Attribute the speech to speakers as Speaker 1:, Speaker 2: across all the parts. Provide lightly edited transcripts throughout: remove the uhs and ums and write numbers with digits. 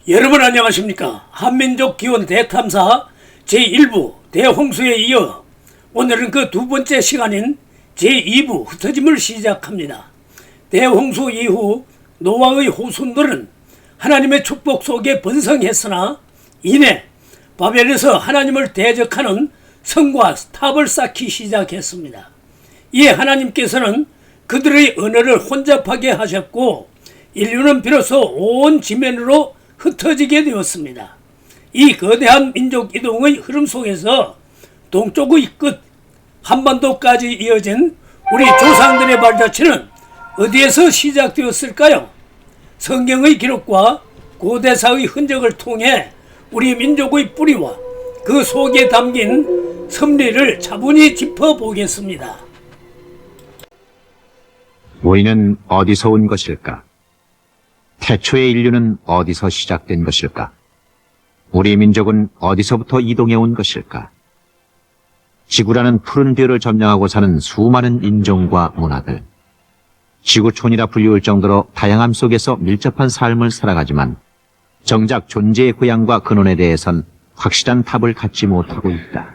Speaker 1: 여러분 안녕하십니까? 한민족 기원 대탐사 제1부 대홍수에 이어 오늘은 그 두 번째 시간인 제2부 흩어짐을 시작합니다. 대홍수 이후 노아의 후손들은 하나님의 축복 속에 번성했으나 이내 바벨에서 하나님을 대적하는 성과 탑을 쌓기 시작했습니다. 이에 하나님께서는 그들의 언어를 혼잡하게 하셨고 인류는 비로소 온 지면으로 흩어지게 되었습니다. 이 거대한 민족 이동의 흐름 속에서 동쪽의 끝 한반도까지 이어진 우리 조상들의 발자취는 어디에서 시작되었을까요? 성경의 기록과 고대사의 흔적을 통해 우리 민족의 뿌리와 그 속에 담긴 섭리를 차분히 짚어보겠습니다.
Speaker 2: 우리는 어디서 온 것일까? 태초의 인류는 어디서 시작된 것일까? 우리 민족은 어디서부터 이동해 온 것일까? 지구라는 푸른 별을 점령하고 사는 수많은 인종과 문화들. 지구촌이라 불리울 정도로 다양함 속에서 밀접한 삶을 살아가지만 정작 존재의 고향과 근원에 대해선 확실한 답을 갖지 못하고 있다.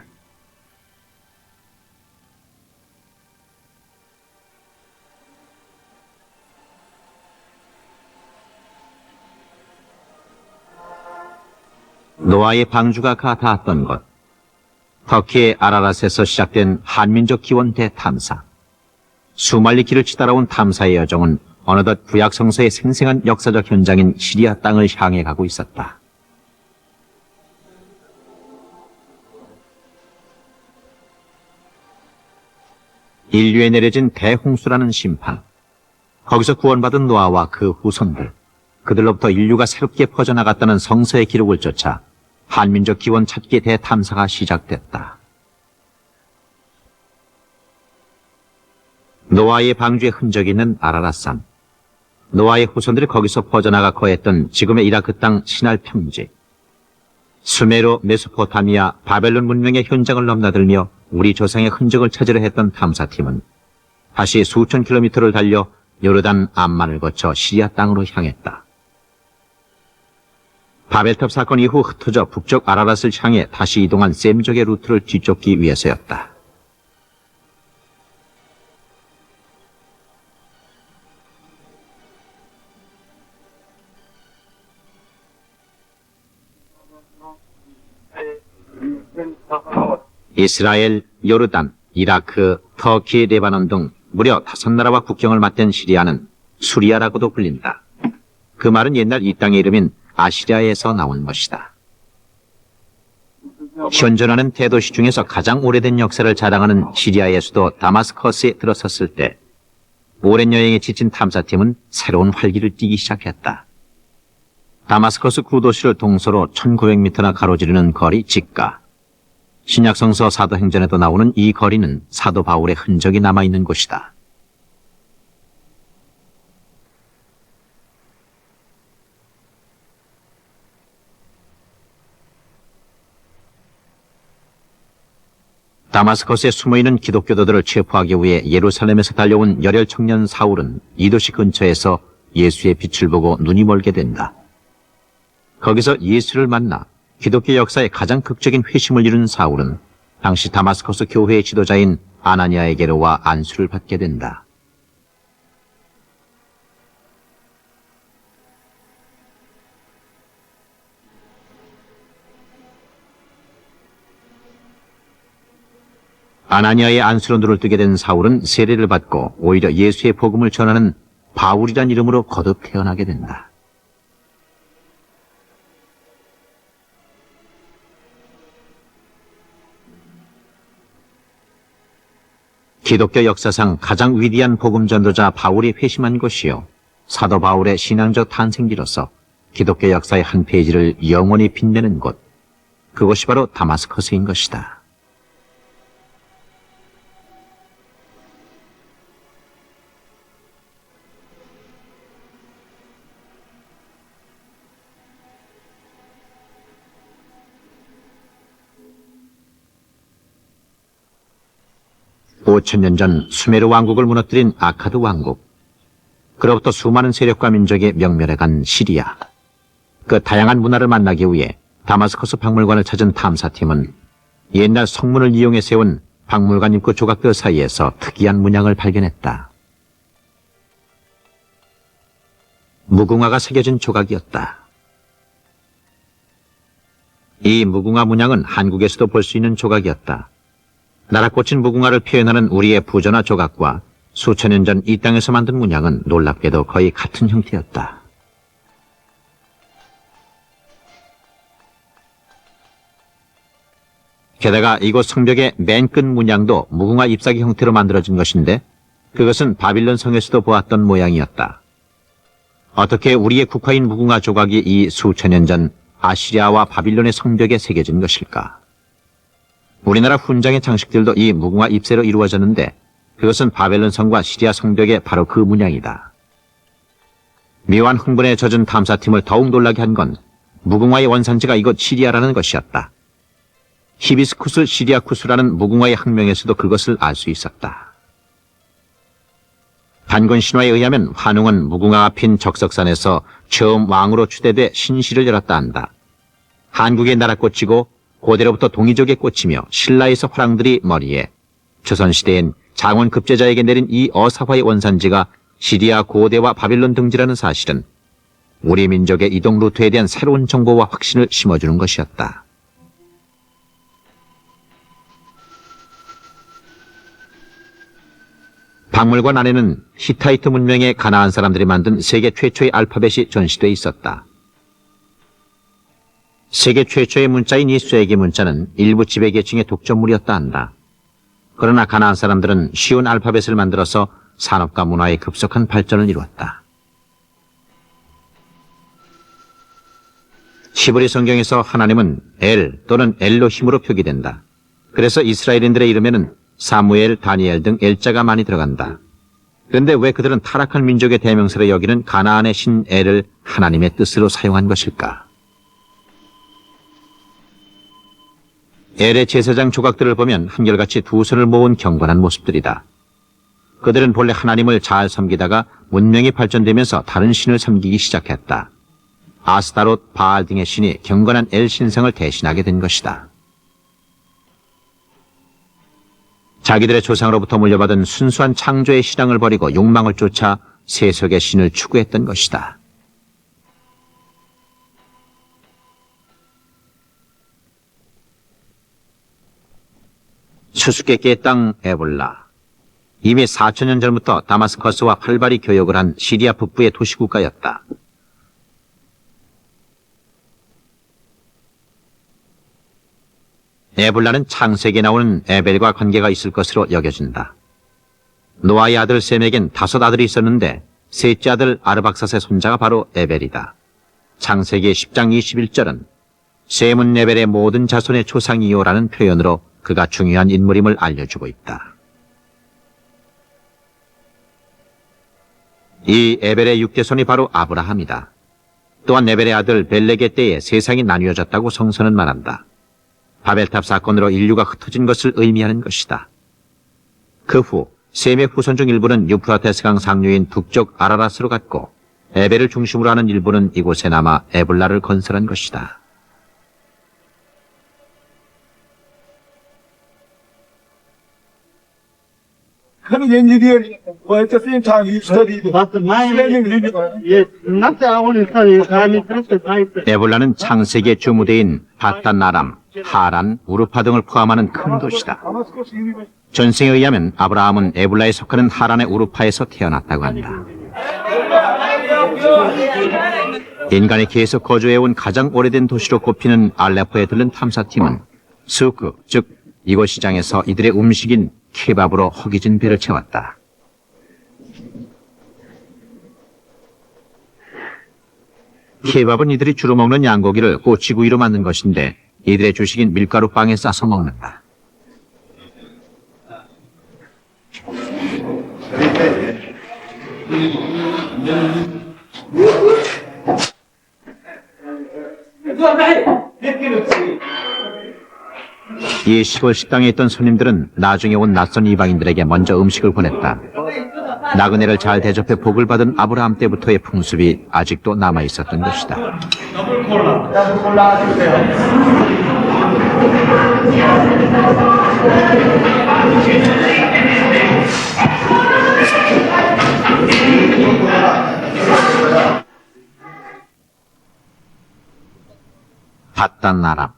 Speaker 2: 노아의 방주가 닿았던 곳, 터키의 아라랏에서 시작된 한민족 기원 대탐사. 수말리 길을 치달아온 탐사의 여정은 어느덧 구약 성서의 생생한 역사적 현장인 시리아 땅을 향해 가고 있었다. 인류에 내려진 대홍수라는 심판. 거기서 구원받은 노아와 그 후손들, 그들로부터 인류가 새롭게 퍼져나갔다는 성서의 기록을 쫓아 한민족 기원 찾기 대탐사가 시작됐다. 노아의 방주에 흔적이 있는 아라랏산. 노아의 후손들이 거기서 퍼져나가 거했던 지금의 이라크 땅 시날 평지. 수메르, 메소포타미아, 바벨론 문명의 현장을 넘나들며 우리 조상의 흔적을 찾으려 했던 탐사팀은 다시 수천 킬로미터를 달려 요르단 암만을 거쳐 시리아 땅으로 향했다. 바벨탑 사건 이후 흩어져 북쪽 아라랏을 향해 다시 이동한 셈족의 루트를 뒤쫓기 위해서였다. 이스라엘, 요르단, 이라크, 터키, 레바논 등 무려 5나라와 국경을 맞댄 시리아는 수리아라고도 불린다. 그 말은 옛날 이 땅의 이름인 아시리아에서 나온 것이다. 현존하는 대도시 중에서 가장 오래된 역사를 자랑하는 시리아의 수도 다마스커스에 들어섰을 때 오랜 여행에 지친 탐사팀은 새로운 활기를 띠기 시작했다. 다마스커스 구도시를 동서로 1900m나 가로지르는 거리 직가. 신약성서 사도행전에도 나오는 이 거리는 사도 바울의 흔적이 남아있는 곳이다. 다마스커스에 숨어있는 기독교도들을 체포하기 위해 예루살렘에서 달려온 열혈 청년 사울은 이 도시 근처에서 예수의 빛을 보고 눈이 멀게 된다. 거기서 예수를 만나 기독교 역사의 가장 극적인 회심을 이룬 사울은 당시 다마스커스 교회의 지도자인 아나니아에게로 와 안수를 받게 된다. 아나니아의 안수로 눈을 뜨게 된 사울은 세례를 받고 오히려 예수의 복음을 전하는 바울이란 이름으로 거듭 태어나게 된다. 기독교 역사상 가장 위대한 복음 전도자 바울이 회심한 곳이요, 사도 바울의 신앙적 탄생지로서 기독교 역사의 한 페이지를 영원히 빛내는 곳, 그곳이 바로 다마스커스인 것이다. (5,000년) 전 수메르 왕국을 무너뜨린 아카드 왕국, 그로부터 수많은 세력과 민족이 명멸해간 시리아. 그 다양한 문화를 만나기 위해 다마스커스 박물관을 찾은 탐사팀은 옛날 성문을 이용해 세운 박물관 입구 조각들 사이에서 특이한 문양을 발견했다. 무궁화가 새겨진 조각이었다. 이 무궁화 문양은 한국에서도 볼 수 있는 조각이었다. 날아꽂힌 무궁화를 표현하는 우리의 부조나 조각과 수천 년 전 이 땅에서 만든 문양은 놀랍게도 거의 같은 형태였다. 게다가 이곳 성벽의 맨 끝 문양도 무궁화 잎사귀 형태로 만들어진 것인데 그것은 바빌론 성에서도 보았던 모양이었다. 어떻게 우리의 국화인 무궁화 조각이 이 수천 년 전 아시리아와 바빌론의 성벽에 새겨진 것일까? 우리나라 훈장의 장식들도 이 무궁화 잎새로 이루어졌는데 그것은 바벨론 성과 시리아 성벽의 바로 그 문양이다. 묘한 흥분에 젖은 탐사팀을 더욱 놀라게 한 건 무궁화의 원산지가 이곳 시리아라는 것이었다. 히비스쿠스 시리아쿠스라는 무궁화의 학명에서도 그것을 알 수 있었다. 단군 신화에 의하면 환웅은 무궁화가 핀 적석산에서 처음 왕으로 추대돼 신시를 열었다 한다. 한국에 날아꽂히고 고대로부터 동이족에 꽂히며 신라에서 화랑들이 머리에 조선시대엔 장원 급제자에게 내린 이 어사화의 원산지가 시리아 고대와 바빌론 등지라는 사실은 우리 민족의 이동 루트에 대한 새로운 정보와 확신을 심어주는 것이었다. 박물관 안에는 히타이트 문명의 가나안 사람들이 만든 세계 최초의 알파벳이 전시돼 있었다. 세계 최초의 문자인 이 쇠기 문자는 일부 지배계층의 독점물이었다 한다. 그러나 가나안 사람들은 쉬운 알파벳을 만들어서 산업과 문화의 급속한 발전을 이루었다. 히브리 성경에서 하나님은 엘 또는 엘로힘으로 표기된다. 그래서 이스라엘인들의 이름에는 사무엘, 다니엘 등 엘자가 많이 들어간다. 그런데 왜 그들은 타락한 민족의 대명사로 여기는 가나안의 신 엘을 하나님의 뜻으로 사용한 것일까? 엘의 제사장 조각들을 보면 한결같이 두 손을 모은 경건한 모습들이다. 그들은 본래 하나님을 잘 섬기다가 문명이 발전되면서 다른 신을 섬기기 시작했다. 아스타롯, 바알 등의 신이 경건한 엘 신성을 대신하게 된 것이다. 자기들의 조상으로부터 물려받은 순수한 창조의 신앙을 버리고 욕망을 쫓아 세속의 신을 추구했던 것이다. 수수께끼의 땅 에볼라. 이미 4,000년 전부터 다마스커스와 활발히 교역을 한 시리아 북부의 도시국가였다. 에볼라는 창세기에 나오는 에벨과 관계가 있을 것으로 여겨진다. 노아의 아들 셈에겐 5 아들이 있었는데 셋째 아들 아르박삿의 손자가 바로 에벨이다. 창세기 10장 21절은 셈은 에벨의 모든 자손의 조상이요라는 표현으로 그가 중요한 인물임을 알려주고 있다. 이 에벨의 6대손이 바로 아브라함이다. 또한 에벨의 아들 벨렉의 때에 세상이 나뉘어졌다고 성서는 말한다. 바벨탑 사건으로 인류가 흩어진 것을 의미하는 것이다. 그 후 셈의 후손 중 일부는 유프라테스강 상류인 북쪽 아라라스로 갔고 에벨을 중심으로 하는 일부는 이곳에 남아 에볼라를 건설한 것이다.
Speaker 3: Coming engineer, but at the same time you studied Islamic religion.
Speaker 4: Yes, not only study, I'm interested in
Speaker 2: 에볼라는 창세기의 주무대인 바탄 아람, 하란, 우르파 등을 포함하는 큰 도시다.
Speaker 3: Damascus University.
Speaker 2: 전승에 의하면 아브라함은 에볼라에 속하는 하란의 우르파에서 태어났다고 한다. 인간이 계속 거주해온 가장 오래된 도시로 꼽히는 알레포에 들른 탐사팀은 수크, 즉 이곳 시장에서 이들의 음식인 케밥으로 허기진 배를 채웠다. 케밥은 이들이 주로 먹는 양고기를 꼬치구이로 만든 것인데 이들의 주식인 밀가루 빵에 싸서 먹는다. 이 시골 식당에 있던 손님들은 나중에 온 낯선 이방인들에게 먼저 음식을 보냈다. 나그네를 잘 대접해 복을 받은 아브라함 때부터의 풍습이 아직도 남아 있었던 것이다. 바단 아람.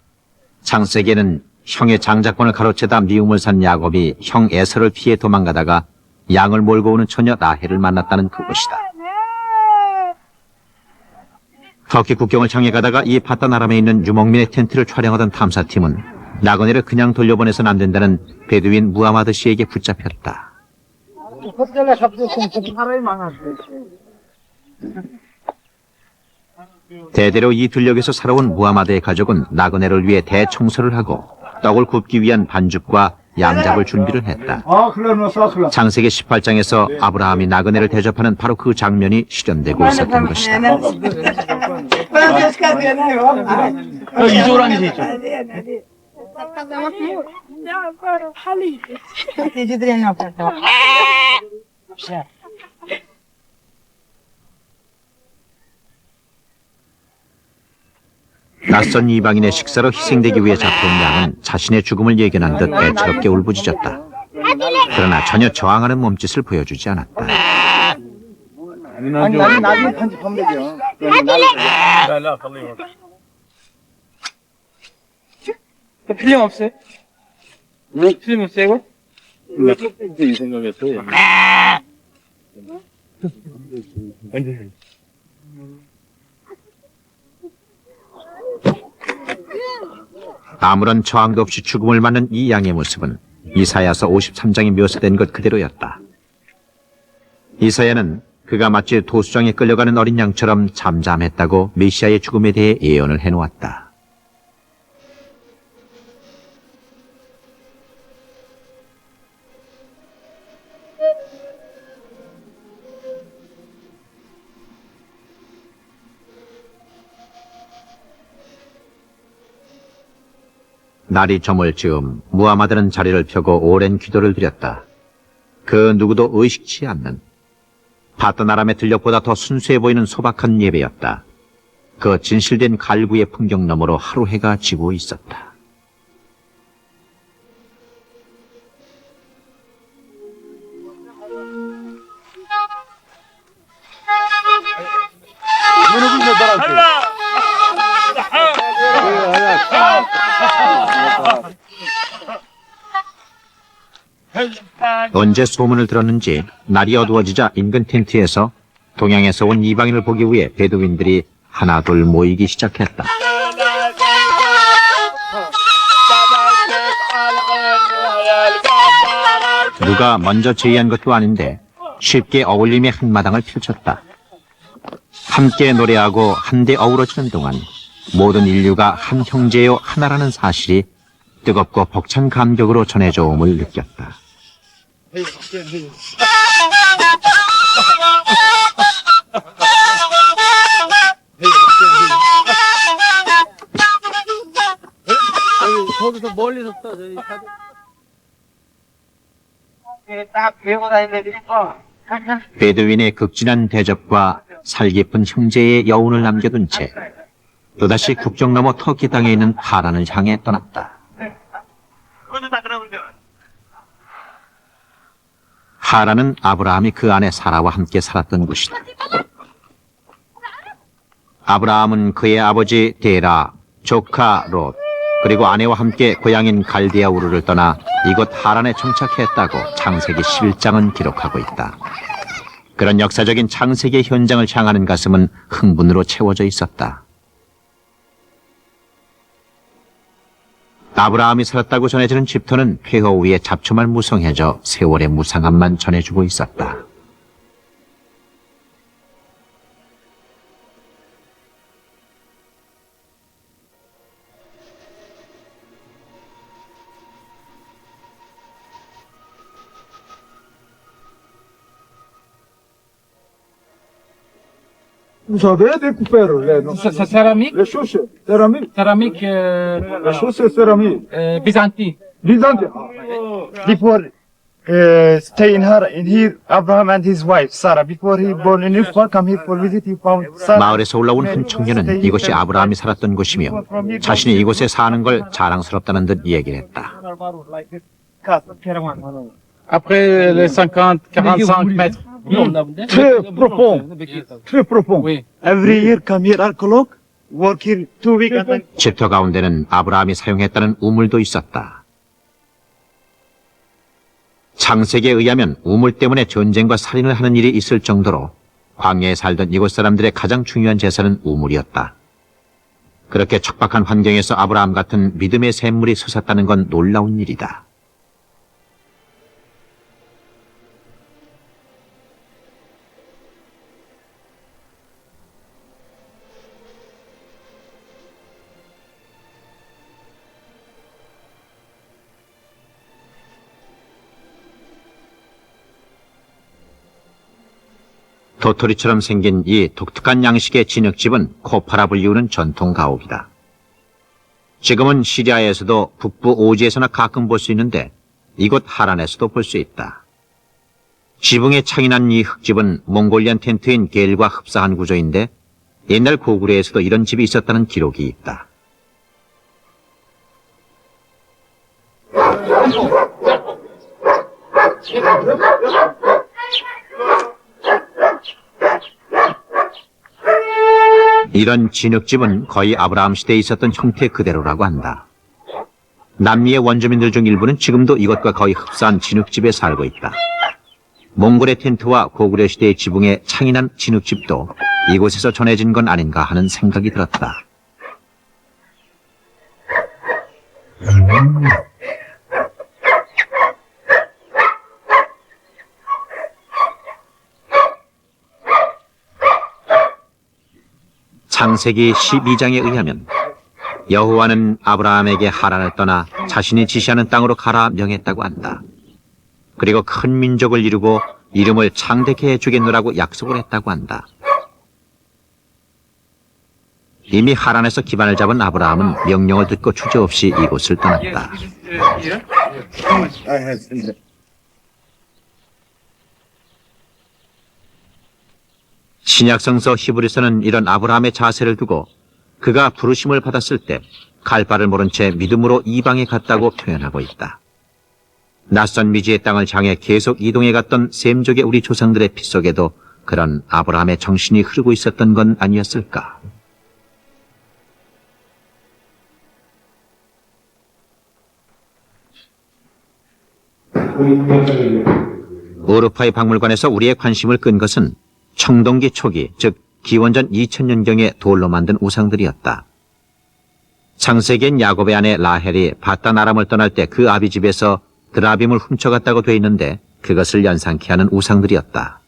Speaker 2: 창세기에는 형의 장자권을 가로채다 미움을 산 야곱이 형 에서를 피해 도망가다가 양을 몰고 오는 처녀 라헬을 만났다는 그것이다. 터키 국경을 향해 가다가 이 바단 아람에 있는 유목민의 텐트를 촬영하던 탐사팀은 나그네를 그냥 돌려보내선 안 된다는 베두인 무하마드 씨에게 붙잡혔다. 대대로 이 들녘에서 살아온 무하마드의 가족은 나그네를 위해 대청소를 하고 떡을 굽기 위한 반죽과 양잡을 준비를 했다. 창세기 18장에서 아브라함이 나그네를 대접하는 바로 그 장면이 실현되고 있었던 것이다.
Speaker 5: 이쪽으로 앉으시죠.
Speaker 2: 낯선 이방인의 식사로 희생되기 위해 잡혀온 양은 자신의 죽음을 예견한 듯 애처롭게 울부짖었다. 그러나 전혀 저항하는 몸짓을 보여주지 않았다.
Speaker 3: 아니, 나중에 편집하면 되죠.
Speaker 5: 필름 없어요? 필름 없어요, 이거?
Speaker 3: 이 생각했어요.
Speaker 2: 아무런 저항도 없이 죽음을 맞는 이 양의 모습은 이사야서 53장에 묘사된 것 그대로였다. 이사야는 그가 마치 도수장에 끌려가는 어린 양처럼 잠잠했다고 메시아의 죽음에 대해 예언을 해놓았다. 날이 저물 즈음 무하마드는 자리를 펴고 오랜 기도를 드렸다. 그 누구도 의식치 않는 바단 아람의 들녘보다 더 순수해 보이는 소박한 예배였다. 그 진실된 갈구의 풍경 너머로 하루 해가 지고 있었다. 언제 소문을 들었는지 날이 어두워지자 인근 텐트에서 동양에서 온 이방인을 보기 위해 베두인들이 하나둘 모이기 시작했다. 누가 먼저 제의한 것도 아닌데 쉽게 어울림의 한마당을 펼쳤다. 함께 노래하고 한데 어우러지는 동안 모든 인류가 한 형제요 하나라는 사실이 뜨겁고 벅찬 감격으로 전해져 옴을 느꼈다.
Speaker 5: 거기서 멀리서 떠, 저기
Speaker 4: 딱 배고 다니니까.
Speaker 2: 베두인의 극진한 대접과 살깊은 형제의 여운을 남겨둔 채 또다시 국경 너머 터키 땅에 있는 하란을 향해 떠났다. 하란은 아브라함이 그 안에 사라와 함께 살았던 곳이다. 아브라함은 그의 아버지 데라, 조카 롯, 그리고 아내와 함께 고향인 갈대아 우르를 떠나 이곳 하란에 정착했다고 창세기 11장은 기록하고 있다. 그런 역사적인 창세기의 현장을 향하는 가슴은 흥분으로 채워져 있었다. 아브라함이 살았다고 전해지는 집터는 폐허 위에 잡초만 무성해져 세월의 무상함만 전해주고 있었다.
Speaker 3: Vous savez découper
Speaker 5: Céramique,
Speaker 3: les choses, céramique,
Speaker 5: céramique
Speaker 3: les choses c'est céramique.
Speaker 5: byzantine.
Speaker 3: Byzantin.
Speaker 4: Before
Speaker 3: stay in here, Abraham and his wife, Sarah. Before he born in Israel, come here for visit, he found Sarah.
Speaker 2: 마을에서 올라온 한 청년은 이곳이 아브라함이 살았던 곳이며 자신이 이곳에 사는 걸 자랑스럽다는 듯 얘기를 했다.
Speaker 5: Après les 50, 45 mètres.
Speaker 3: Très profond.
Speaker 5: Oui.
Speaker 3: Every year come here, archeolog, work here 2 weeks. And then
Speaker 2: 집터 가운데는 아브라함이 사용했다는 우물도 있었다. 창세기에 의하면 우물 때문에 전쟁과 살인을 하는 일이 있을 정도로 광야에 살던 이곳 사람들의 가장 중요한 재산은 우물이었다. 그렇게 척박한 환경에서 아브라함 같은 믿음의 샘물이 솟았다는 건 놀라운 일이다. 도토리처럼 생긴 이 독특한 양식의 진흙집은 코파라 불리우는 전통 가옥이다. 지금은 시리아에서도 북부 오지에서나 가끔 볼 수 있는데 이곳 하란에서도 볼 수 있다. 지붕에 창이 난 이 흙집은 몽골리안 텐트인 겔과 흡사한 구조인데 옛날 고구려에서도 이런 집이 있었다는 기록이 있다. 이런 진흙집은 거의 아브라함 시대에 있었던 형태 그대로라고 한다. 남미의 원주민들 중 일부는 지금도 이것과 거의 흡사한 진흙집에 살고 있다. 몽골의 텐트와 고구려 시대의 지붕에 창이 난 진흙집도 이곳에서 전해진 건 아닌가 하는 생각이 들었다. 창세기 12장에 의하면 여호와는 아브라함에게 하란을 떠나 자신이 지시하는 땅으로 가라 명했다고 한다. 그리고 큰 민족을 이루고 이름을 창대케 해주겠노라고 약속을 했다고 한다. 이미 하란에서 기반을 잡은 아브라함은 명령을 듣고 주저없이 이곳을 떠났다. 신약성서 히브리서는 이런 아브라함의 자세를 두고 그가 부르심을 받았을 때 갈 바를 모른 채 믿음으로 이방에 갔다고 표현하고 있다. 낯선 미지의 땅을 향해 계속 이동해 갔던 셈족의 우리 조상들의 피 속에도 그런 아브라함의 정신이 흐르고 있었던 건 아니었을까? 우르파이 박물관에서 우리의 관심을 끈 것은 청동기 초기, 즉 기원전 2000년경에 돌로 만든 우상들이었다. 창세기엔 야곱의 아내 라헬이 바단 아람을 떠날 때 그 아비 집에서 드라빔을 훔쳐갔다고 돼 있는데 그것을 연상케 하는 우상들이었다.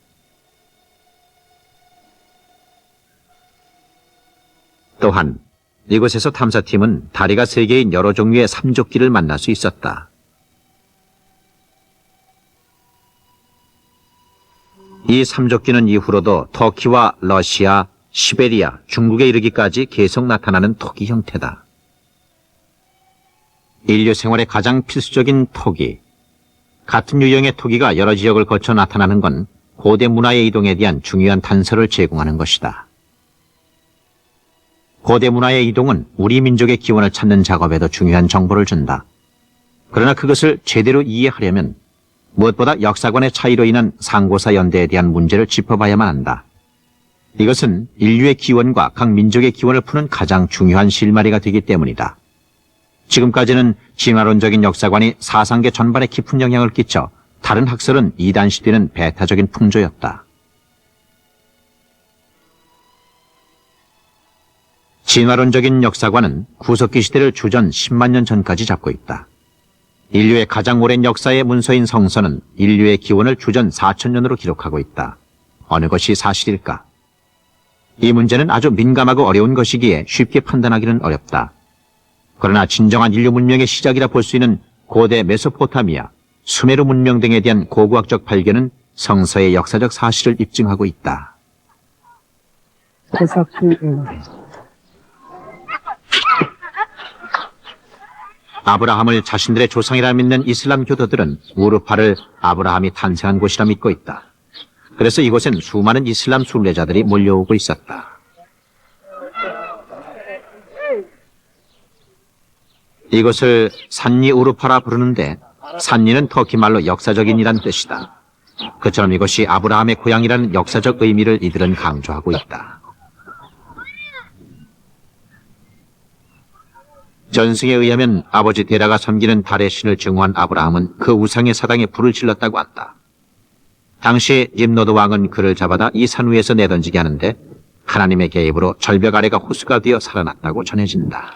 Speaker 2: 또한 이곳에서 탐사팀은 다리가 3개인 여러 종류의 삼족기를 만날 수 있었다. 이 삼족기는 이후로도 터키와 러시아, 시베리아, 중국에 이르기까지 계속 나타나는 토기 형태다. 인류 생활의 가장 필수적인 토기. 같은 유형의 토기가 여러 지역을 거쳐 나타나는 건 고대 문화의 이동에 대한 중요한 단서를 제공하는 것이다. 고대 문화의 이동은 우리 민족의 기원을 찾는 작업에도 중요한 정보를 준다. 그러나 그것을 제대로 이해하려면 무엇보다 역사관의 차이로 인한 상고사 연대에 대한 문제를 짚어봐야만 한다. 이것은 인류의 기원과 각 민족의 기원을 푸는 가장 중요한 실마리가 되기 때문이다. 지금까지는 진화론적인 역사관이 사상계 전반에 깊은 영향을 끼쳐 다른 학설은 이단시되는 배타적인 풍조였다. 진화론적인 역사관은 구석기 시대를 주전 10만 년 전까지 잡고 있다. 인류의 가장 오랜 역사의 문서인 성서는 인류의 기원을 주전 4,000년으로 기록하고 있다. 어느 것이 사실일까? 이 문제는 아주 민감하고 어려운 것이기에 쉽게 판단하기는 어렵다. 그러나 진정한 인류 문명의 시작이라 볼 수 있는 고대 메소포타미아, 수메르 문명 등에 대한 고고학적 발견은 성서의 역사적 사실을 입증하고 있다. 아브라함을 자신들의 조상이라 믿는 이슬람 교도들은 우르파를 아브라함이 탄생한 곳이라 믿고 있다. 그래서 이곳엔 수많은 이슬람 순례자들이 몰려오고 있었다. 이곳을 산리 우르파라 부르는데 산리는 터키 말로 역사적인이란 뜻이다. 그처럼 이것이 아브라함의 고향이라는 역사적 의미를 이들은 강조하고 있다. 전승에 의하면 아버지 데라가 섬기는 달의 신을 증오한 아브라함은 그 우상의 사당에 불을 질렀다고 한다. 당시 림노드 왕은 그를 잡아다 이 산 위에서 내던지게 하는데 하나님의 개입으로 절벽 아래가 호수가 되어 살아났다고 전해진다.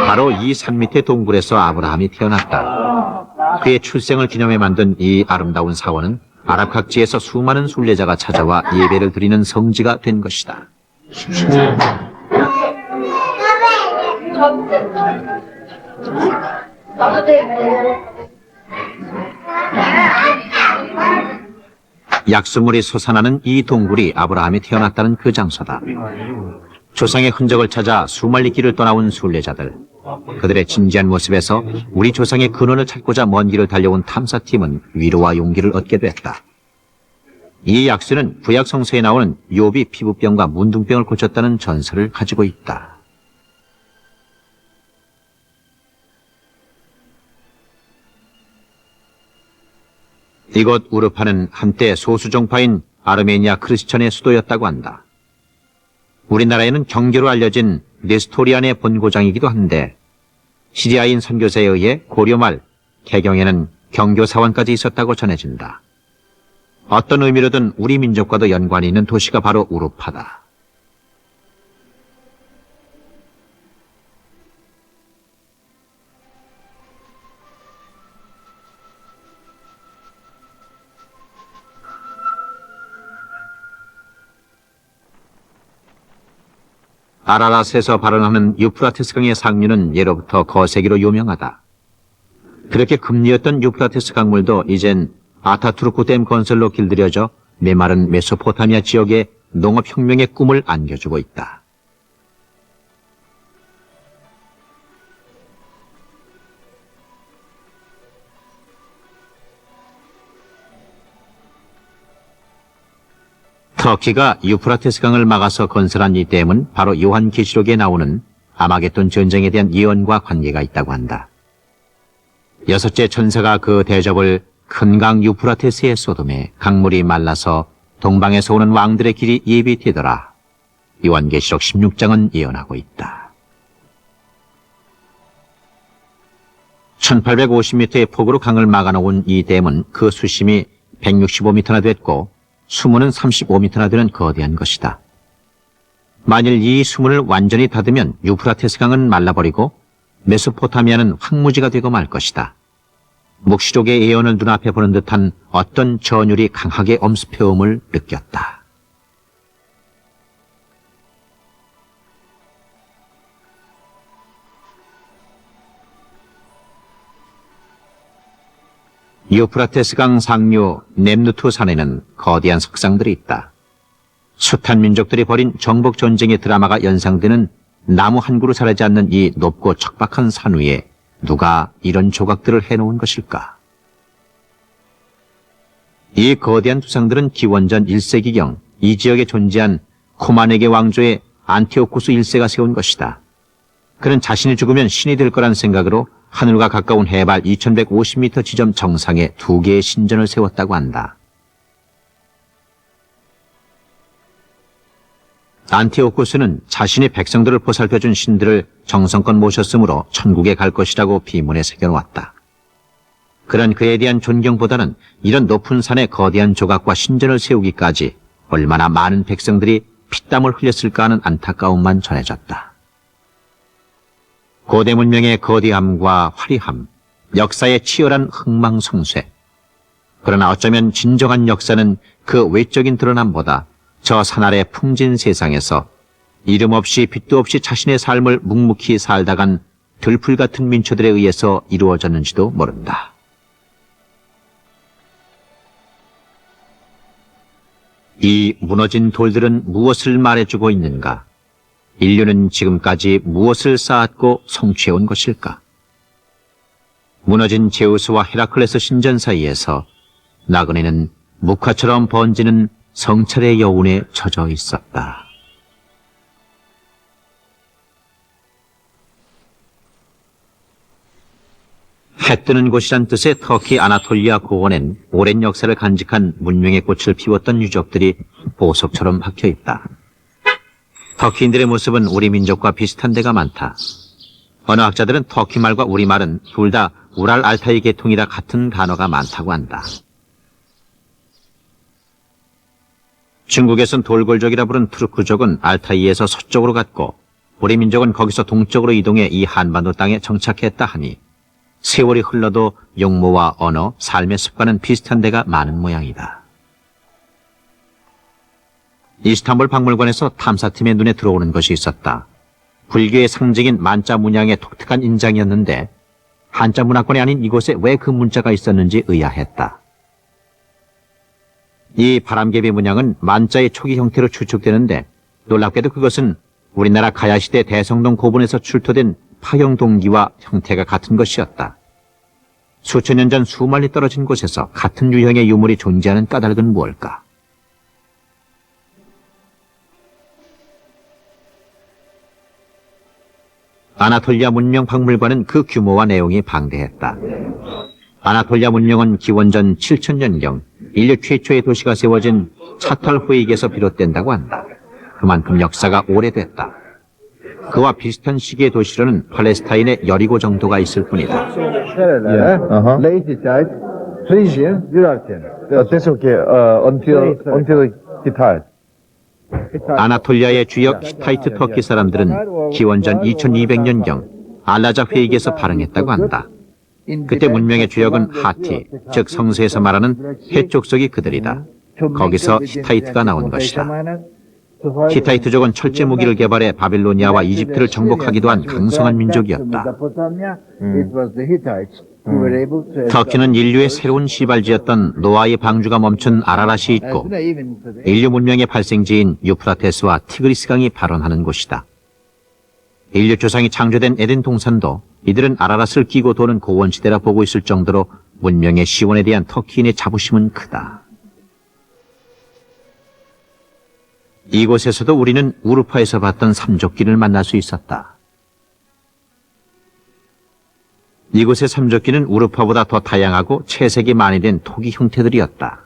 Speaker 2: 바로 이 산 밑의 동굴에서 아브라함이 태어났다. 그의 출생을 기념해 만든 이 아름다운 사원은 아랍 각지에서 수많은 순례자가 찾아와 예배를 드리는 성지가 된 것이다. 약수물이 솟아나는 이 동굴이 아브라함이 태어났다는 그 장소다. 조상의 흔적을 찾아 수말리 길을 떠나온 순례자들, 그들의 진지한 모습에서 우리 조상의 근원을 찾고자 먼 길을 달려온 탐사팀은 위로와 용기를 얻게 됐다. 이 약수는 구약 성서에 나오는 욥이 피부병과 문둥병을 고쳤다는 전설을 가지고 있다. 이곳 우르파는 한때 소수정파인 아르메니아 크리스천의 수도였다고 한다. 우리나라에는 경교로 알려진 네스토리안의 본고장이기도 한데 시리아인 선교사에 의해 고려 말 개경에는 경교 사원까지 있었다고 전해진다. 어떤 의미로든 우리 민족과도 연관이 있는 도시가 바로 우르파다. 아라랏에서 발원하는 유프라테스 강의 상류는 예로부터 거세기로 유명하다. 그렇게 금리였던 유프라테스 강물도 이젠 아타투르크 댐 건설로 길들여져 메마른 메소포타미아 지역에 농업혁명의 꿈을 안겨주고 있다. 터키가 유프라테스 강을 막아서 건설한 이 댐은 바로 요한계시록에 나오는 아마겟돈 전쟁에 대한 예언과 관계가 있다고 한다. 여섯째 천사가 그 대접을 큰 강 유프라테스에 쏟음에 강물이 말라서 동방에서 오는 왕들의 길이 예비되더라. 요한계시록 16장은 예언하고 있다. 1850m의 폭으로 강을 막아놓은 이 댐은 그 수심이 165m나 됐고 수문은 35m나 되는 거대한 것이다. 만일 이 수문을 완전히 닫으면 유프라테스 강은 말라버리고 메소포타미아는 황무지가 되고 말 것이다. 묵시록의 예언을 눈앞에 보는 듯한 어떤 전율이 강하게 엄습해옴을 느꼈다. 유프라테스 강 상류 넴누투 산에는 거대한 석상들이 있다. 숱한 민족들이 벌인 정복 전쟁의 드라마가 연상되는 나무 한 그루 자라지 않는 이 높고 척박한 산 위에 누가 이런 조각들을 해놓은 것일까? 이 거대한 두상들은 기원전 1세기경 이 지역에 존재한 코마네게 왕조의 안티오쿠스 1세가 세운 것이다. 그는 자신이 죽으면 신이 될 거란 생각으로 하늘과 가까운 해발 2150m 지점 정상에 2개의 신전을 세웠다고 한다. 안티오쿠스는 자신이 백성들을 보살펴준 신들을 정성껏 모셨으므로 천국에 갈 것이라고 비문에 새겨놓았다. 그런 그에 대한 존경보다는 이런 높은 산에 거대한 조각과 신전을 세우기까지 얼마나 많은 백성들이 피땀을 흘렸을까 하는 안타까움만 전해졌다. 고대 문명의 거대함과 화려함, 역사의 치열한 흥망성쇠. 그러나 어쩌면 진정한 역사는 그 외적인 드러남보다 저 산 아래 풍진 세상에서 이름 없이 빛도 없이 자신의 삶을 묵묵히 살다간 들풀 같은 민초들에 의해서 이루어졌는지도 모른다. 이 무너진 돌들은 무엇을 말해주고 있는가? 인류는 지금까지 무엇을 쌓았고 성취해온 것일까? 무너진 제우스와 헤라클레스 신전 사이에서 나그네는 묵화처럼 번지는 성찰의 여운에 젖어 있었다. 해 뜨는 곳이란 뜻의 터키 아나톨리아 고원엔 오랜 역사를 간직한 문명의 꽃을 피웠던 유적들이 보석처럼 박혀 있다. 터키인들의 모습은 우리 민족과 비슷한 데가 많다. 어느 학자들은 터키 말과 우리말은 둘 다 우랄 알타이 계통이라 같은 단어가 많다고 한다. 중국에선 돌골족이라 부른 투르크족은 알타이에서 서쪽으로 갔고 우리 민족은 거기서 동쪽으로 이동해 이 한반도 땅에 정착했다 하니 세월이 흘러도 용모와 언어, 삶의 습관은 비슷한 데가 많은 모양이다. 이스탄불 박물관에서 탐사팀의 눈에 들어오는 것이 있었다. 불교의 상징인 만자 문양의 독특한 인장이었는데 한자 문화권이 아닌 이곳에 왜 그 문자가 있었는지 의아했다. 이 바람개비 문양은 만자의 초기 형태로 추측되는데 놀랍게도 그것은 우리나라 가야시대 대성동 고분에서 출토된 파형동기와 형태가 같은 것이었다. 수천 년 전 수만리 떨어진 곳에서 같은 유형의 유물이 존재하는 까닭은 무엇일까? 아나톨리아 문명 박물관은 그 규모와 내용이 방대했다. 아나톨리아 문명은 기원전 7000년경 인류 최초의 도시가 세워진 차탈후익에서 비롯된다고 한다. 그만큼 역사가 오래됐다. 그와 비슷한 시기의 도시로는 팔레스타인의 여리고 정도가 있을 뿐이다.
Speaker 6: Late Hittite, Frisian, Urartian.
Speaker 3: That's okay. Until Hittite.
Speaker 2: 아나톨리아의 주역 히타이트 터키 사람들은 기원전 2200년경 알라자 회익에서 발흥했다고 한다. 그때 문명의 주역은 하티, 즉 성서에서 말하는 해족속이 그들이다. 거기서 히타이트가 나온 것이다. 히타이트족은 철제 무기를 개발해 바빌로니아와 이집트를 정복하기도 한 강성한 민족이었다. 터키는 인류의 새로운 시발지였던 노아의 방주가 멈춘 아라랏이 있고 인류 문명의 발생지인 유프라테스와 티그리스 강이 발원하는 곳이다. 인류 조상이 창조된 에덴 동산도 이들은 아라랏을 끼고 도는 고원시대라 보고 있을 정도로 문명의 시원에 대한 터키인의 자부심은 크다. 이곳에서도 우리는 우르파에서 봤던 삼족기를 만날 수 있었다. 이곳의 삼족기는 우르파보다 더 다양하고 채색이 많이 된 토기 형태들이었다.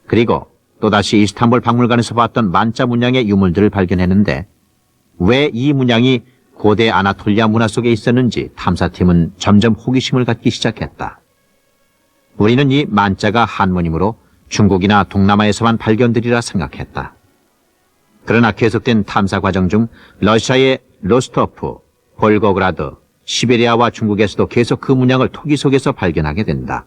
Speaker 2: 그리고 또다시 이스탄불 박물관에서 봤던 만자 문양의 유물들을 발견했는데 왜 이 문양이 고대 아나톨리아 문화 속에 있었는지 탐사팀은 점점 호기심을 갖기 시작했다. 우리는 이 만자가 한문이므로 중국이나 동남아에서만 발견되리라 생각했다. 그러나 계속된 탐사 과정 중 러시아의 로스토프, 볼고그라드, 시베리아와 중국에서도 계속 그 문양을 토기 속에서 발견하게 된다.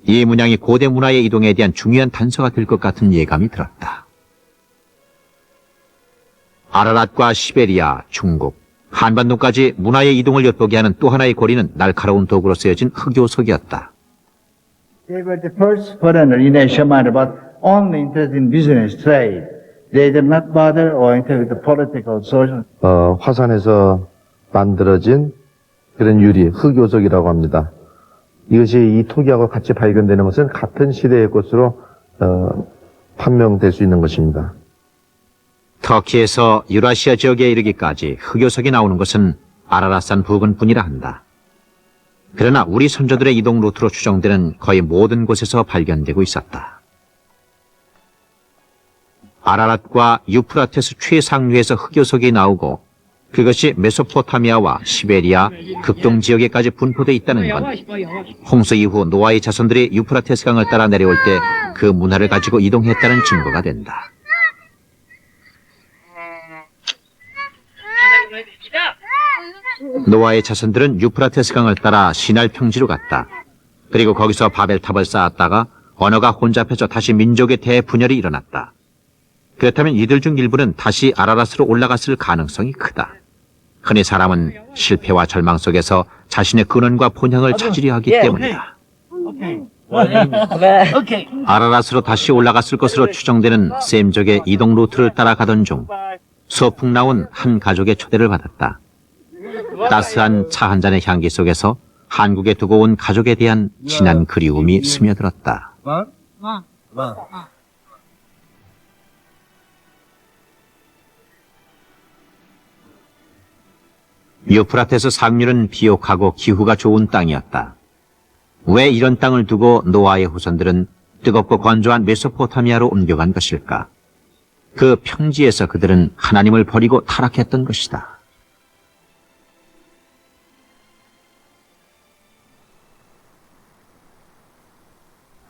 Speaker 2: 이 문양이 고대 문화의 이동에 대한 중요한 단서가 될 것 같은 예감이 들었다. 아라랏과 시베리아, 중국, 한반도까지 문화의 이동을 엿보게 하는 또 하나의 고리는 날카로운 도구로 쓰여진 흑요석이었다.
Speaker 6: They were the first foreigner in Asia Minor, but only interested in business, trade. They did not bother or interfere with the political, social.
Speaker 7: 화산에서 만들어진 그런 유리, 흑요석이라고 합니다. 이것이 이 토기하고 같이 발견되는 것은 같은 시대의 것으로 판명될 수 있는 것입니다.
Speaker 2: 터키에서 유라시아 지역에 이르기까지 흑요석이 나오는 것은 아라랏산 부근뿐이라 한다. 그러나 우리 선조들의 이동 루트로 추정되는 거의 모든 곳에서 발견되고 있었다. 아라랏과 유프라테스 최상류에서 흑요석이 나오고 그것이 메소포타미아와 시베리아, 극동 지역에까지 분포되어 있다는 건 홍수 이후 노아의 자손들이 유프라테스 강을 따라 내려올 때 그 문화를 가지고 이동했다는 증거가 된다. 노아의 자손들은 유프라테스 강을 따라 시날 평지로 갔다. 그리고 거기서 바벨탑을 쌓았다가 언어가 혼잡해져 다시 민족의 대분열이 일어났다. 그렇다면 이들 중 일부는 다시 아라랏으로 올라갔을 가능성이 크다. 흔히 사람은 실패와 절망 속에서 자신의 근원과 본향을 찾으려 하기 때문이다. 아라랏으로 다시 올라갔을 것으로 추정되는 셈족의 이동 루트를 따라가던 중 소풍 나온 한 가족의 초대를 받았다. 따스한 차 한 잔의 향기 속에서 한국에 두고 온 가족에 대한 진한 그리움이 스며들었다. 유프라테스 상류는 비옥하고 기후가 좋은 땅이었다. 왜 이런 땅을 두고 노아의 후손들은 뜨겁고 건조한 메소포타미아로 옮겨간 것일까? 그 평지에서 그들은 하나님을 버리고 타락했던 것이다.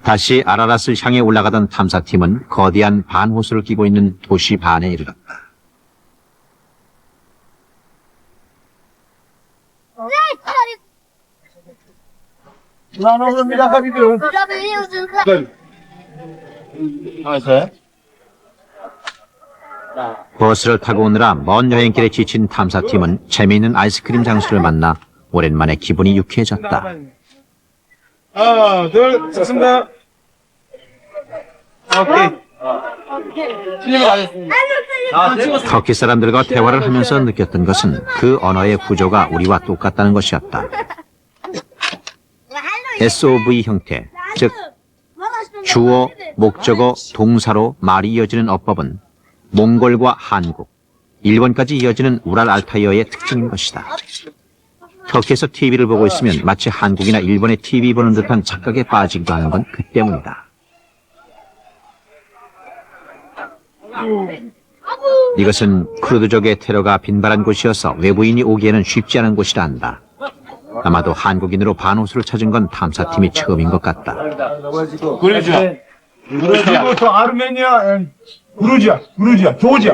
Speaker 2: 다시 아라랏을 향해 올라가던 탐사팀은 거대한 반호수를 끼고 있는 도시 반에 이르렀다. 버스를 타고 오느라 먼 여행길에 지친 탐사팀은 재미있는 아이스크림 장수를 만나 오랜만에 기분이 유쾌해졌다.
Speaker 3: 하나, 둘, 좋습니다.
Speaker 2: 터키 사람들과 대화를 하면서 느꼈던 것은 그 언어의 구조가 우리와 똑같다는 것이었다. SOV 형태, 즉 주어, 목적어, 동사로 말이 이어지는 어법은 몽골과 한국, 일본까지 이어지는 우랄 알타이어의 특징인 것이다. 터키에서 TV를 보고 있으면 마치 한국이나 일본의 TV 보는 듯한 착각에 빠지기도 하는 건 그 때문이다. 이것은 쿠르드족의 테러가 빈발한 곳이어서 외부인이 오기에는 쉽지 않은 곳이라 한다. 아마도 한국인으로 반호수를 찾은 건 탐사팀이 처음인 것 같다.
Speaker 3: Georgia. You go to Armenia and Georgia, Georgia.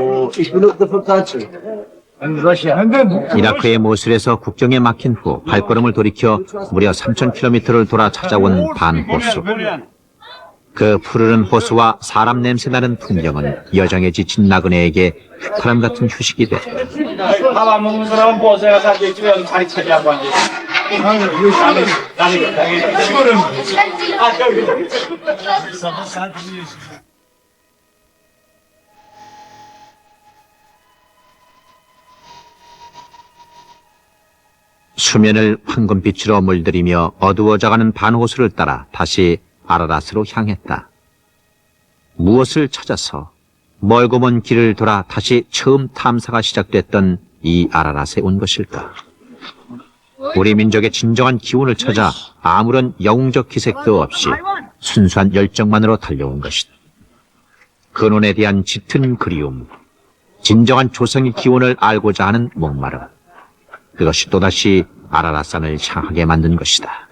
Speaker 3: And Russia. And then
Speaker 2: 이라크의 모술에서 국경에 막힌 후 발걸음을 돌이켜 무려 3,000km를 돌아 찾아온 반호수. 그 푸르른 호수와 사람 냄새 나는 풍경은 여정에 지친 나그네에게 바람 같은 휴식이 됐다.
Speaker 3: 밥 먹는 사람은 버스에 가서 집에 자리 차지하고 앉아. 시골은
Speaker 2: 수면을 황금빛으로 물들이며 어두워져가는 반호수를 따라 다시 아라랏으로 향했다. 무엇을 찾아서 멀고 먼 길을 돌아 다시 처음 탐사가 시작됐던 이 아라랏에 온 것일까? 우리 민족의 진정한 기운을 찾아 아무런 영웅적 기색도 없이 순수한 열정만으로 달려온 것이다. 근원에 대한 짙은 그리움, 진정한 조성의 기원을 알고자 하는 목마름, 그것이 또다시 아라랏산을 향하게 만든 것이다.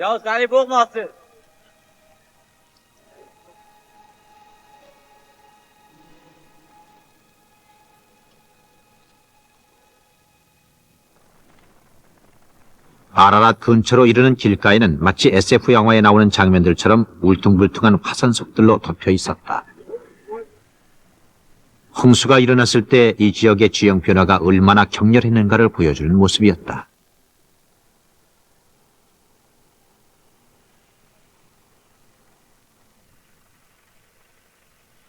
Speaker 2: 아라랏 근처로 이르는 길가에는 마치 SF 영화에 나오는 장면들처럼 울퉁불퉁한 화산석들로 덮여 있었다. 홍수가 일어났을 때 이 지역의 지형 변화가 얼마나 격렬했는가를 보여주는 모습이었다.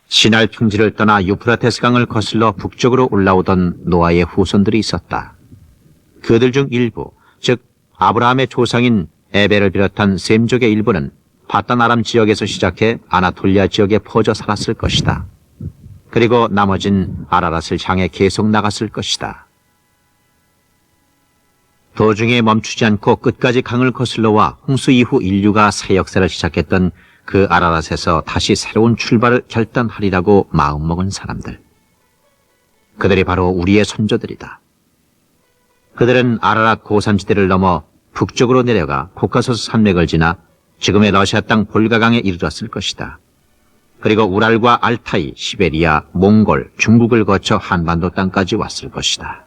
Speaker 2: 시날 평지를 떠나 유프라테스 강을 거슬러 북쪽으로 올라오던 노아의 후손들이 있었다. 그들 중 일부, 즉 아브라함의 조상인 에벨을 비롯한 셈족의 일부는 바단 아람 지역에서 시작해 아나톨리아 지역에 퍼져 살았을 것이다. 그리고 나머진 아라랏을 향해 계속 나갔을 것이다. 도중에 멈추지 않고 끝까지 강을 거슬러와 홍수 이후 인류가 새 역사를 시작했던 그 아라랏에서 다시 새로운 출발을 결단하리라고 마음먹은 사람들. 그들이 바로 우리의 선조들이다. 그들은 아라랏 고산지대를 넘어 북쪽으로 내려가 코카소스 산맥을 지나 지금의 러시아 땅 볼가강에 이르렀을 것이다. 그리고 우랄과 알타이, 시베리아, 몽골, 중국을 거쳐 한반도 땅까지 왔을 것이다.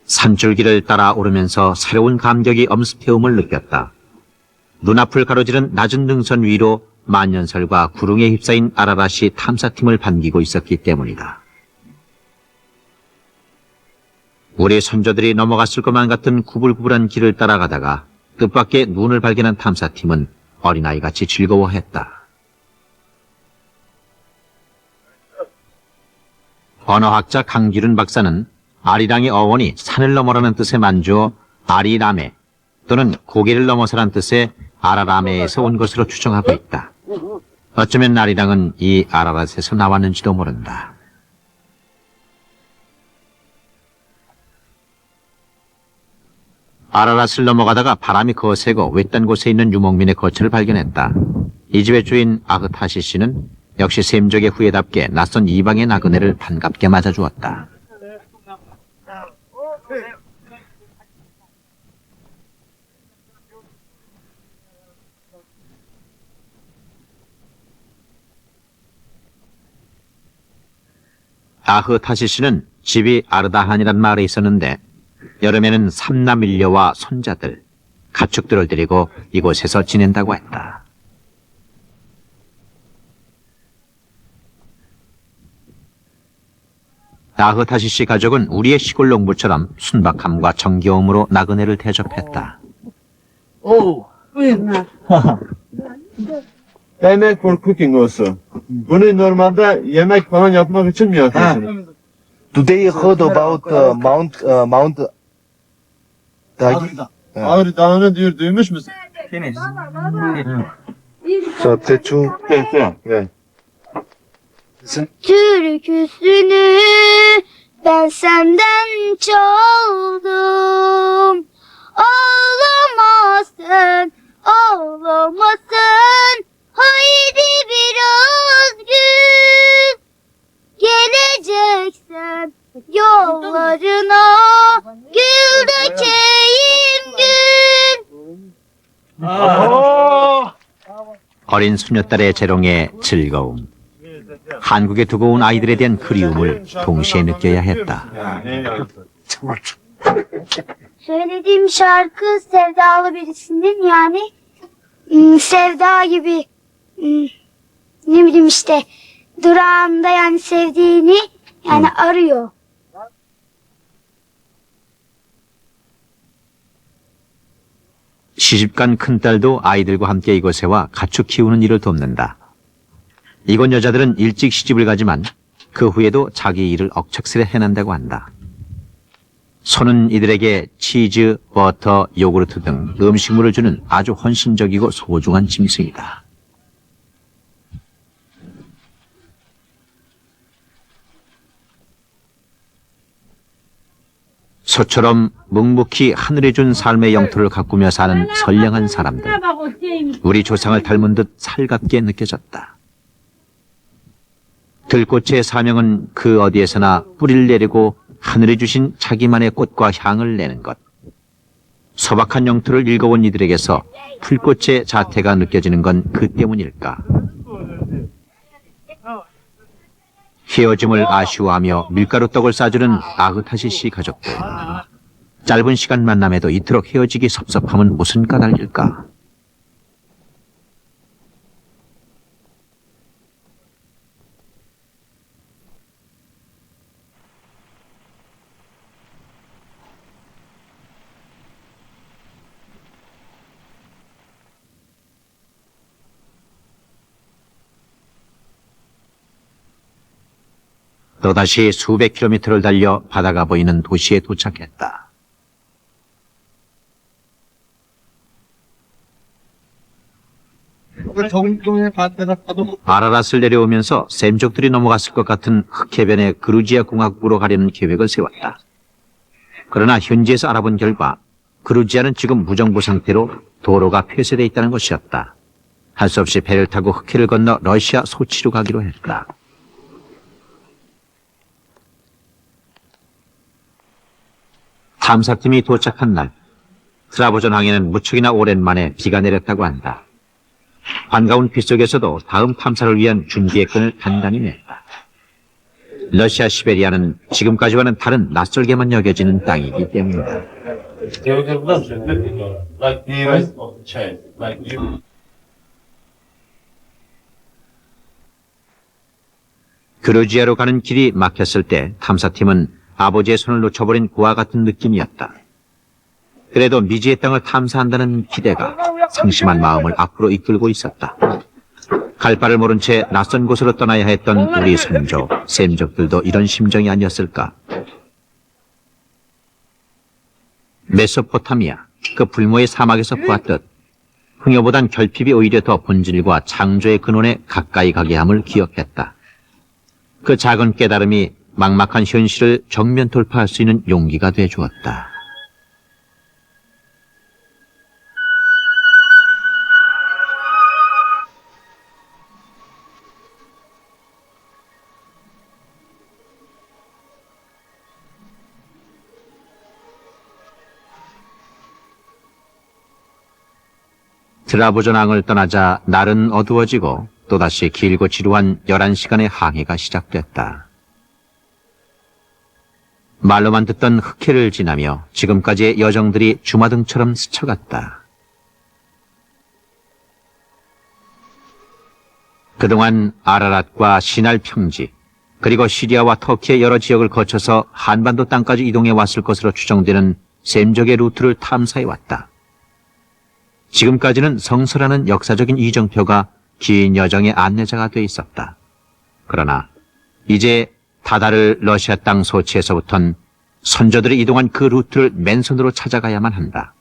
Speaker 2: 산줄기를 따라 오르면서 새로운 감격이 엄습해옴을 느꼈다. 눈앞을 가로지른 낮은 능선 위로 만년설과 구릉에 휩싸인 아라랏이 탐사팀을 반기고 있었기 때문이다. 우리 선조들이 넘어갔을 것만 같은 구불구불한 길을 따라가다가 뜻밖의 눈을 발견한 탐사팀은 어린아이같이 즐거워했다. 언어학자 강기륜 박사는 아리랑의 어원이 산을 넘어라는 뜻의 만주어 아리라메 또는 고개를 넘어서란 뜻의 아라라메에서 온 것으로 추정하고 있다. 어쩌면 아리랑은 이 아라랏에서 나왔는지도 모른다. 아라랏을 넘어가다가 바람이 거세고 외딴 곳에 있는 유목민의 거처를 발견했다. 이 집의 주인 아흐타시 씨는 역시 셈족의 후예답게 낯선 이방의 나그네를 반갑게 맞아주었다. 아흐타시 씨는 집이 아르다한이란 마을에 있었는데 여름에는 삼남일녀와 손자들, 가축들을 데리고 이곳에서 지낸다고 했다. 아흐타시 씨 가족은 우리의 시골 농부처럼 순박함과 정겨움으로 나그네를 대접했다.
Speaker 8: Yemek for cooking also. Bunu normalde yemek falan yapmak için mi yapıyorsunuz?
Speaker 9: Today heard about Mount
Speaker 8: Ağrı Dağı'nı diyor, duymuş musun?
Speaker 9: 저 대충
Speaker 8: Evet.
Speaker 10: Türküsünü ben senden çaldım. Ağlamasın, ağlamasın. Haydi biraz gül. Geleceksen yollarına gül dökeyim gül.
Speaker 2: 어린 소녀딸의 재롱에 즐거움, 한국에 두고 온 아이들에 대한 그리움을 동시에 느껴야 했다.
Speaker 10: Söylediğim şarkı sevdalı birisinin yani sevda gibi ne bileyim işte durağında yani sevdiğini yani arıyor.
Speaker 2: 시집간 큰딸도 아이들과 함께 이곳에 와 가축 키우는 일을 돕는다. 이곳 여자들은 일찍 시집을 가지만 그 후에도 자기 일을 억척스레 해낸다고 한다. 소는 이들에게 치즈, 버터, 요구르트 등 음식물을 주는 아주 헌신적이고 소중한 짐승이다. 소처럼 묵묵히 하늘이 준 삶의 영토를 가꾸며 사는 선량한 사람들. 우리 조상을 닮은 듯 살갑게 느껴졌다. 들꽃의 사명은 그 어디에서나 뿌리를 내리고 하늘이 주신 자기만의 꽃과 향을 내는 것. 소박한 영토를 읽어온 이들에게서 풀꽃의 자태가 느껴지는 건 그 때문일까? 헤어짐을 아쉬워하며 밀가루떡을 싸주는 아흐타시 씨 가족들. 짧은 시간 만남에도 이토록 헤어지기 섭섭함은 무슨 까닭일까? 또다시 수백 킬로미터를 달려 바다가 보이는 도시에 도착했다. 아라랏을 내려오면서 셈족들이 넘어갔을 것 같은 흑해변의 그루지아 공화국으로 가려는 계획을 세웠다. 그러나 현지에서 알아본 결과 그루지아는 지금 무정부 상태로 도로가 폐쇄되어 있다는 것이었다. 할 수 없이 배를 타고 흑해를 건너 러시아 소치로 가기로 했다. 탐사팀이 도착한 날, 트라보존 항에는 무척이나 오랜만에 비가 내렸다고 한다. 반가운 비 속에서도 다음 탐사를 위한 준비의 끈을 단단히 냈다. 러시아 시베리아는 지금까지와는 다른 낯설게만 여겨지는 땅이기 때문이다. 그루지아로 가는 길이 막혔을 때 탐사팀은 아버지의 손을 놓쳐버린 고와 같은 느낌이었다. 그래도 미지의 땅을 탐사한다는 기대가 상심한 마음을 앞으로 이끌고 있었다. 갈 바를 모른 채 낯선 곳으로 떠나야 했던 우리 선조, 셈족들도 이런 심정이 아니었을까? 메소포타미아, 그 불모의 사막에서 보았듯 흥여보단 결핍이 오히려 더 본질과 창조의 근원에 가까이 가게 함을 기억했다. 그 작은 깨달음이 막막한 현실을 정면 돌파할 수 있는 용기가 되어주었다. 드라부전항을 떠나자 날은 어두워지고 또다시 길고 지루한 11시간의 항해가 시작됐다. 말로만 듣던 흑해를 지나며 지금까지의 여정들이 주마등처럼 스쳐갔다. 그동안 아라랏과 시날 평지, 그리고 시리아와 터키의 여러 지역을 거쳐서 한반도 땅까지 이동해 왔을 것으로 추정되는 셈족의 루트를 탐사해왔다. 지금까지는 성설하는 역사적인 이정표가 긴 여정의 안내자가 돼 있었다. 그러나 이제 다다르 러시아 땅 소치에서부턴 선조들이 이동한 그 루트를 맨손으로 찾아가야만 한다.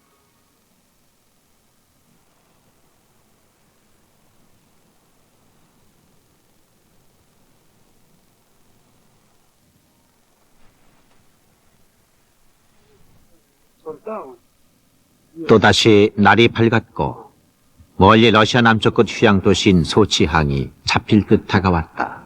Speaker 2: 또다시 날이 밝았고 멀리 러시아 남쪽 끝 휴양 도시인 소치항이 잡힐 듯 다가왔다.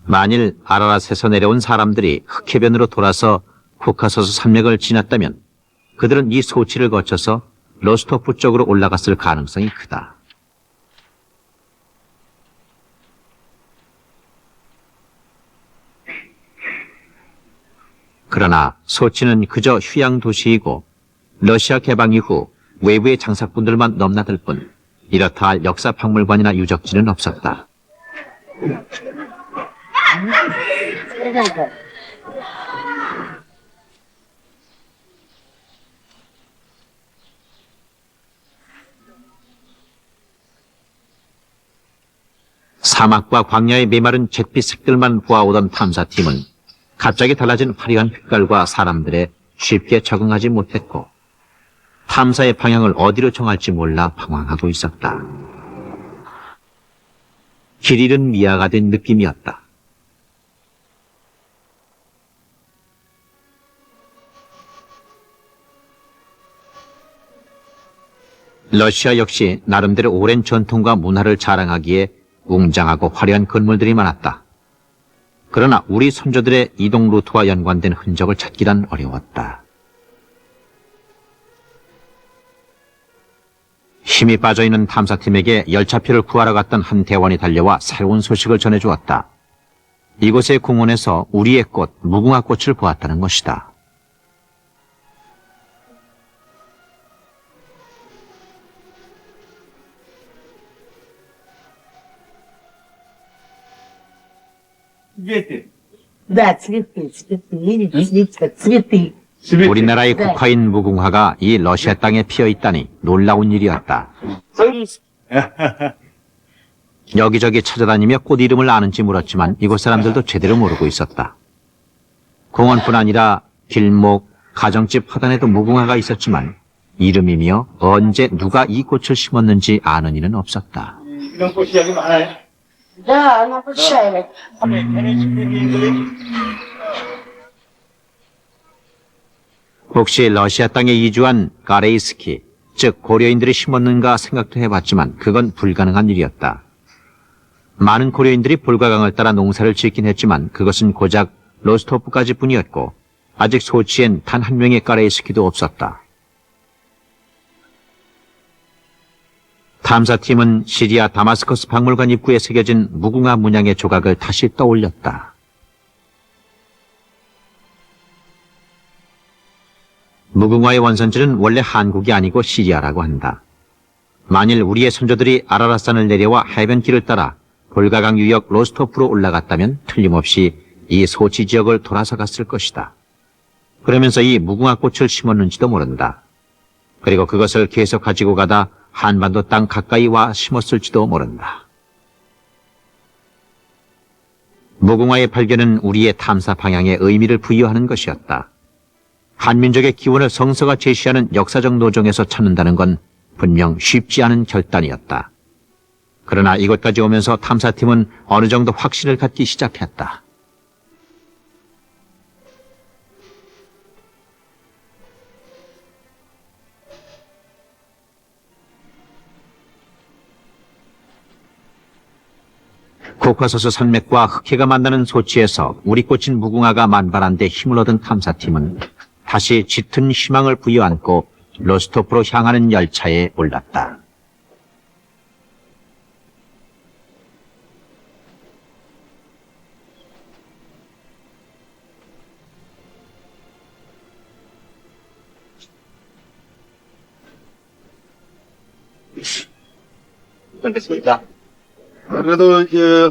Speaker 2: 만일 아라랏에서 내려온 사람들이 흑해변으로 돌아서 코카소스 산맥을 지났다면 그들은 이 소치를 거쳐서 로스토프 쪽으로 올라갔을 가능성이 크다. 그러나 소치는 그저 휴양 도시이고 러시아 개방 이후 외부의 장사꾼들만 넘나들 뿐 이렇다 할 역사 박물관이나 유적지는 없었다. 사막과 광야의 메마른 잿빛 색들만 보아오던 탐사팀은 갑자기 달라진 화려한 빛깔과 사람들에 쉽게 적응하지 못했고 탐사의 방향을 어디로 정할지 몰라 방황하고 있었다. 길 잃은 미아가 된 느낌이었다. 러시아 역시 나름대로 오랜 전통과 문화를 자랑하기에 웅장하고 화려한 건물들이 많았다. 그러나 우리 선조들의 이동 루트와 연관된 흔적을 찾기란 어려웠다. 힘이 빠져있는 탐사팀에게 열차표를 구하러 갔던 한 대원이 달려와 새로운 소식을 전해주었다. 이곳의 공원에서 우리의 꽃, 무궁화꽃을 보았다는 것이다. 우리나라의 국화인 무궁화가 이 러시아 땅에 피어있다니 놀라운 일이었다. 여기저기 찾아다니며 꽃 이름을 아는지 물었지만 이곳 사람들도 제대로 모르고 있었다. 공원뿐 아니라 길목, 가정집 화단에도 무궁화가 있었지만 이름이며 언제 누가 이 꽃을 심었는지 아는 이는 없었다.
Speaker 8: 이런 꽃이 여기 많아요?
Speaker 2: 혹시 러시아 땅에 이주한 가레이스키, 즉 고려인들이 심었는가 생각도 해봤지만 그건 불가능한 일이었다. 많은 고려인들이 볼가강을 따라 농사를 짓긴 했지만 그것은 고작 로스토프까지 뿐이었고 아직 소치엔 단 한 명의 가레이스키도 없었다. 탐사팀은 시리아 다마스커스 박물관 입구에 새겨진 무궁화 문양의 조각을 다시 떠올렸다. 무궁화의 원산지는 원래 한국이 아니고 시리아라고 한다. 만일 우리의 선조들이 아라라산을 내려와 해변길을 따라 볼가강 유역 로스토프로 올라갔다면 틀림없이 이 소치 지역을 돌아서 갔을 것이다. 그러면서 이 무궁화 꽃을 심었는지도 모른다. 그리고 그것을 계속 가지고 가다 한반도 땅 가까이 와 심었을지도 모른다. 무궁화의 발견은 우리의 탐사 방향에 의미를 부여하는 것이었다. 한민족의 기원을 성서가 제시하는 역사적 노정에서 찾는다는 건 분명 쉽지 않은 결단이었다. 그러나 이곳까지 오면서 탐사팀은 어느 정도 확신을 갖기 시작했다. 코카소스 산맥과 흑해가 만나는 소치에서 우리 꽃인 무궁화가 만발한 데 힘을 얻은 탐사팀은 다시 짙은 희망을 부여안고 로스토프로 향하는 열차에 올랐다.
Speaker 8: 알겠습니다. 그래도 이제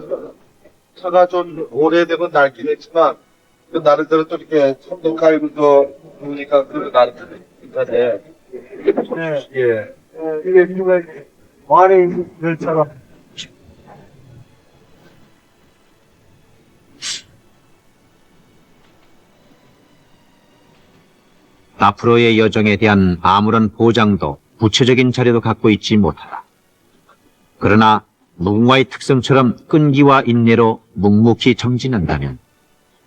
Speaker 8: 차가 좀 오래되고 낡긴 했지만 그 나름대로 또 이렇게 선도 깔고도 보니까 그 나름대로 있다네.
Speaker 3: 네. 예. 이게 누가 말에 있는 열차가
Speaker 2: 앞으로의 여정에 대한 아무런 보장도 구체적인 자료도 갖고 있지 못하다. 그러나 무궁화의 특성처럼 끈기와 인내로 묵묵히 정진한다면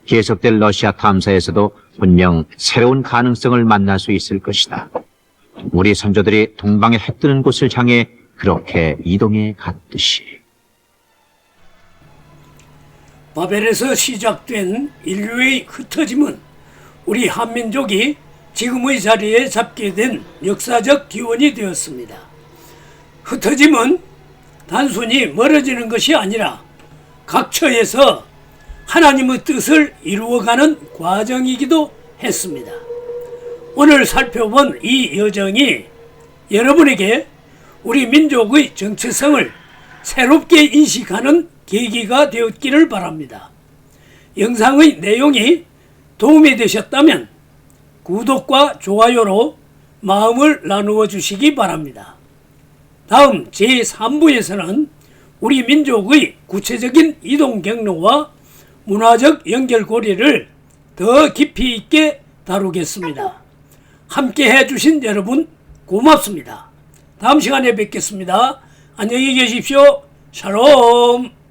Speaker 2: 계속될 러시아 탐사에서도 분명 새로운 가능성을 만날 수 있을 것이다. 우리 선조들이 동방에 해 뜨는 곳을 향해 그렇게 이동해 갔듯이.
Speaker 1: 바벨에서 시작된 인류의 흩어짐은 우리 한민족이 지금의 자리에 잡게 된 역사적 기원이 되었습니다. 흩어짐은 단순히 멀어지는 것이 아니라 각처에서 하나님의 뜻을 이루어가는 과정이기도 했습니다. 오늘 살펴본 이 여정이 여러분에게 우리 민족의 정체성을 새롭게 인식하는 계기가 되었기를 바랍니다. 영상의 내용이 도움이 되셨다면 구독과 좋아요로 마음을 나누어 주시기 바랍니다. 다음 제3부에서는 우리 민족의 구체적인 이동 경로와 문화적 연결고리를 더 깊이 있게 다루겠습니다. 함께 해주신 여러분 고맙습니다. 다음 시간에 뵙겠습니다. 안녕히 계십시오. 샬롬.